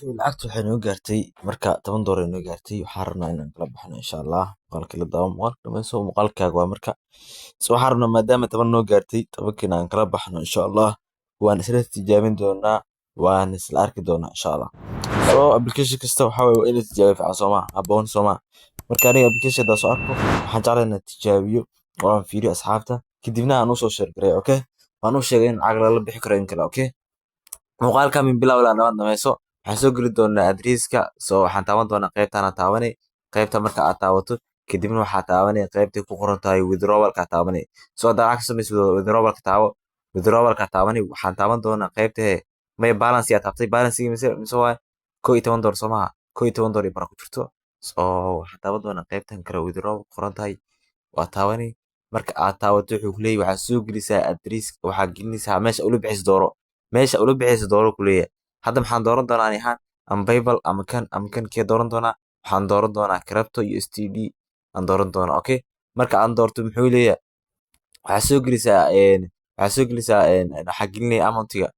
lacagtu waxay noo gaartay marka 10 doolar ay noo gaartay. Waxaan rabnaa inaan kala baxno insha Allah. Muuqaalka la daawo muuqaalka dhamayso muuqaalkaaga waa marka. Waxaan rabnaa maadaama 10 noo gaartay 10kiina aan kala baxno insha Allah. Waan isla tijaabin doonaa waan isla arki doonaa insha Allah. Application kasta waxa way in la tijaabiyo fiican Soomaa aboon Soomaa. Marka aniga application da soo arko waxaan jeclahay inaan tijaabiyo oo aan fiiriyo asxaabta kadibna aan u soo share gareeyo okay. Waan u sheegay in lacag la bixi karo in kale okay. muuqaalka min bilow ilaa dhamaan dhamayso waxaan soo geli doonaa adresska waxaan taaban doonaa qaybtaan aan taabanay qaybta marka aad taabato kadibna waxaa taabanay qaybtii ku qoran tahay withdrawal-ka taabanay hadaa lacag samayso withdrawal-ka taabo withdrawal-ka taabanay waxaan taaban doonaa qaybta may balance ya taabtay balance mise waa 11 doolar Soomaa 11 doolar bar ku jirto waxaan taaban doonaa qaybtan kale withdraw qoran tahay waa taabanay marka aad taabato wuxuu ku leeyahay waxaa soo gelisaa adres waxaa gelinaysaa meesha ula bixis dooro meesha ula bixis dooro ku leeyahay hadda maxaan dooran doonaa anihan am Bible ama kan kee dooran doonaa waxaan dooran doonaa crypto USDT aan dooran doonaa okay marka aan doorto muxuu leeyahay waxaa soo gelisaa waxaa gelinay amountiga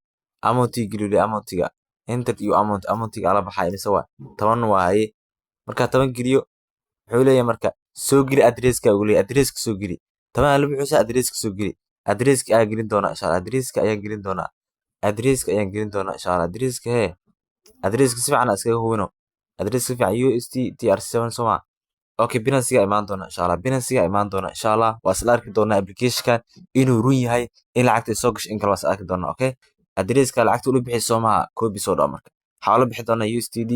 geliyo amountiga enter iyo amountiga ala baxay mise waa 10 waaye marka 10 geliyo wuxuu leeyahay marka soo geli adresska uu leeyahay adresska soo geli 10 la bixisa adresska soo geli adresska ayaa gelin doonaa insha Allah adresska ayaan gelin doonaa insha Allah adresska si fiican iskaga hubino adresska si fiican USD TR7 Soomaa okay Binance imaan doona insha Allah Binance imaan doona insha Allah waa isla arki doonaa application inuu run yahay in lacagta soo gasho in kale waa isla arki doonaa okay adresska lacagta ula bixi Soomaa koobi soo dhaw marka waxaa la bixi doonaa USDT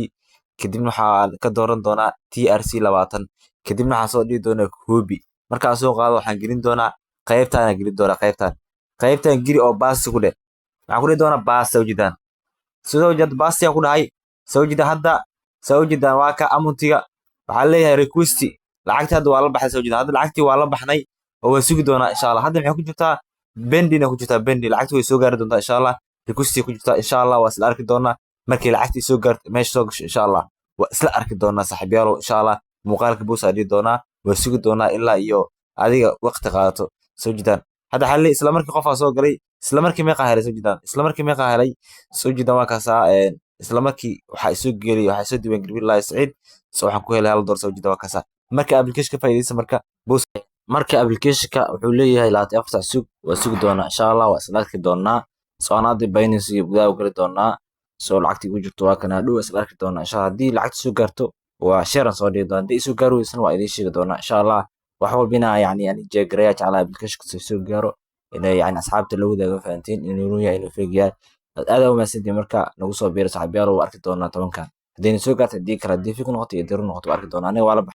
kadibna waxaa ka dooran doonaa TRC20 kadibna waxaa soo dhigi doonaa koobi marka soo qaado waxaan gelin doonaa qaybtaan gelin doonaa qaybtaan geli oo baas ku leh waxaan ku doonaa baas sawjidaan sidoo jad baas ya ku dhahay sawjida hadda sawjidaan waa ka amountiga waxaa leeyahay request lacagta hadda waa la baxay sawjidaan hadda lacagtii waa la baxnay oo waan sugi doonaa insha Allah hadda maxay ku jirtaa bendina ku jirtaa bendi lacagtu way soo gaari doontaa insha Allah request ku jirtaa insha Allah waa isla arki doonaa markii lacagtii soo gaarto meesha soo gasho insha Allah waa isla arki doonaa saaxiibayaal insha Allah muuqaalka boos aadi doonaa waa sugi doonaa ilaa iyo adiga waqti qaadato sawjidaan hadda xalli isla markii qof soo galay isla markii meeqa helay sawjidaan waa kaasaa isla markii waxa soo geliyay waxa soo diiwaan geliyay Ilaa Saciid waxaan ku helay hal door sawjidaan waa kaasaa marka application ka faa'iideysa marka application ka wuxuu leeyahay 24 saac sug waa sugi doonaa insha Allah waa isla arki doonaa anaadi Binance iyo gudaha gali doonaa lacagtii ku jirto waa kana dhow isla arki doonaa insha Allah hadii lacagta soo gaarto waa share soo dhigi doonaa hadii soo gaaro weysana waa idin sheegi doonaa insha Allah wax walbina yani jeegreeya jeclaa application soo gaaro inay yani asxaabta la wadaago fahantiin inuu yahay inuu feegiyaa aad u maasantii marka nagu soo biiro saaxiibayaal oo arki doonaa 10kan hadii soo gaarto hadii kala diifi ku noqoto iyo diru noqoto arki doonaa aniga waa la